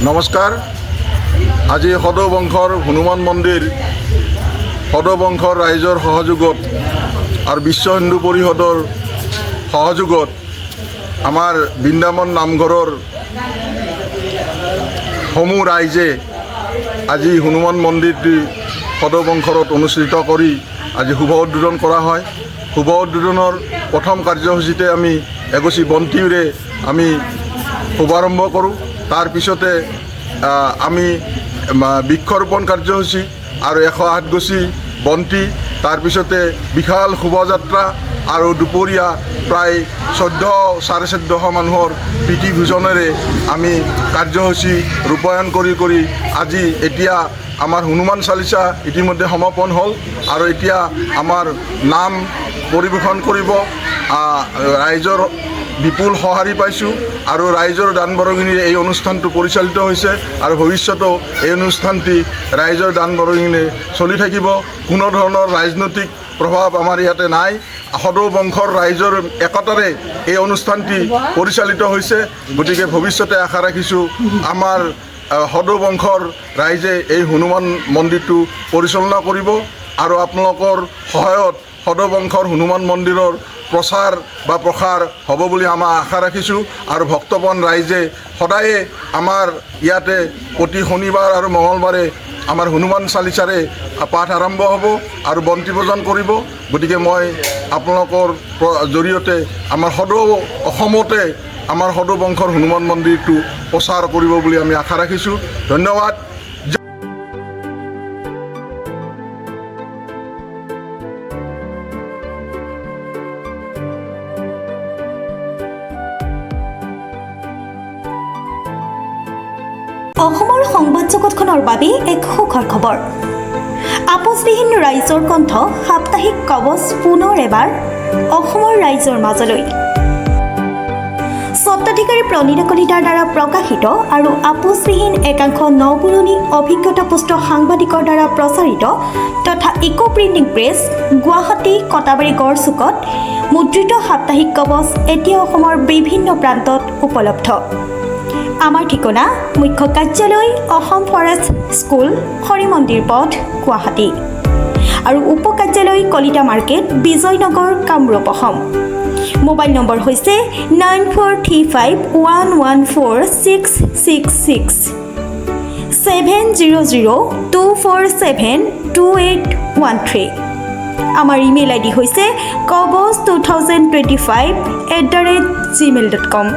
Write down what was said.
নমস্কাৰ। আজি সদবংশৰ হনুমান মন্দিৰ সদবংশৰ ৰাইজৰ সহযোগত আৰু বিশ্ব হিন্দু পৰিষদৰ সহযোগত আমাৰ বৃন্দাবন নামঘৰৰ সমূহ ৰাইজে আজি হনুমান মন্দিৰটি সদবংশৰত অনুষ্ঠিত কৰি আজি শুভ উদ্বোধন কৰা হয়। শুভ উদ্বোধনৰ প্ৰথম কাৰ্যসূচীতে আমি এগছি বন্তিৰে আমি শুভাৰম্ভ কৰোঁ। তাৰ পিছতে আমি বৃক্ষৰোপণ কাৰ্যসূচী আৰু 108 গছি বন্তি, তাৰপিছতে বিশাল শোভাযাত্ৰা আৰু দুপৰীয়া প্ৰায় 1400-1450 মানুহৰ প্ৰীতি ভোজনেৰে আমি কাৰ্যসূচী ৰূপায়ণ কৰি আজি এতিয়া আমাৰ হনুমান চালিচা ইতিমধ্যে সমাপন হ'ল আৰু এতিয়া আমাৰ নাম পৰিৱেশন কৰিব। ৰাইজৰ বিপুল সঁহাৰি পাইছোঁ আৰু ৰাইজৰ দান বৰঙণিৰে এই অনুষ্ঠানটো পৰিচালিত হৈছে আৰু ভৱিষ্যতেও এই অনুষ্ঠানটি ৰাইজৰ দান বৰঙণিৰে চলি থাকিব। কোনো ধৰণৰ ৰাজনৈতিক প্ৰভাৱ আমাৰ ইয়াতে নাই। সদবংশৰ ৰাইজৰ একতাৰে এই অনুষ্ঠানটি পৰিচালিত হৈছে। গতিকে ভৱিষ্যতে আশা ৰাখিছোঁ আমাৰ সদবংশৰ ৰাইজে এই হনুমান মন্দিৰটো পৰিচালনা কৰিব আৰু আপোনালোকৰ সহায়ত সদবংশৰ হনুমান মন্দিৰৰ প্ৰচাৰ বা প্ৰসাৰ হ'ব বুলি আমাৰ আশা ৰাখিছোঁ। আৰু ভক্তপন ৰাইজে সদায়ে আমাৰ ইয়াতে প্ৰতি শনিবাৰ আৰু মঙলবাৰে আমাৰ হনুমান চালিচাৰে পাঠ আৰম্ভ হ'ব আৰু বন্তি প্ৰজন কৰিব। গতিকে মই আপোনালোকৰ জৰিয়তে আমাৰ অসমতে আমাৰ সদবংশৰ হনুমান মন্দিৰটো প্ৰচাৰ কৰিব বুলি আমি আশা ৰাখিছোঁ। ধন্যবাদ। অসমৰ সংবাদ জগতখনৰ বাবে এক সুখৰ খবৰ। আপোচবিহীন ৰাইজৰ কণ্ঠ সাপ্তাহিক কবচ পুনৰ এবাৰ অসমৰ ৰাইজৰ মাজলৈ। স্বত্বাধিকাৰী প্ৰণীতা কলিতাৰ দ্বাৰা প্ৰকাশিত আৰু আপোচবিহীন একাংশ নপুৰণি অভিজ্ঞতাপুষ্ট সাংবাদিকৰ দ্বাৰা প্ৰচাৰিত তথা eco printing press Guwahati Katabari গড়চুকত মুদ্ৰিত সাপ্তাহিক কবচ এতিয়া অসমৰ বিভিন্ন প্ৰান্তত উপলব্ধ। আমাৰ ঠিকনা মুখ্য কাৰ্যালয় অসম ফৰেষ্ট স্কুল, হৰি মন্দিৰ পথ, গুৱাহাটী আৰু উপ কাৰ্যালয় Kalita market, Bijoynagar, Kamrup, Assam. Mobile number হৈছে 9435114666 7002472813। আমাৰ ইমেইল আইডি হৈছে kobos2025@gmail.com।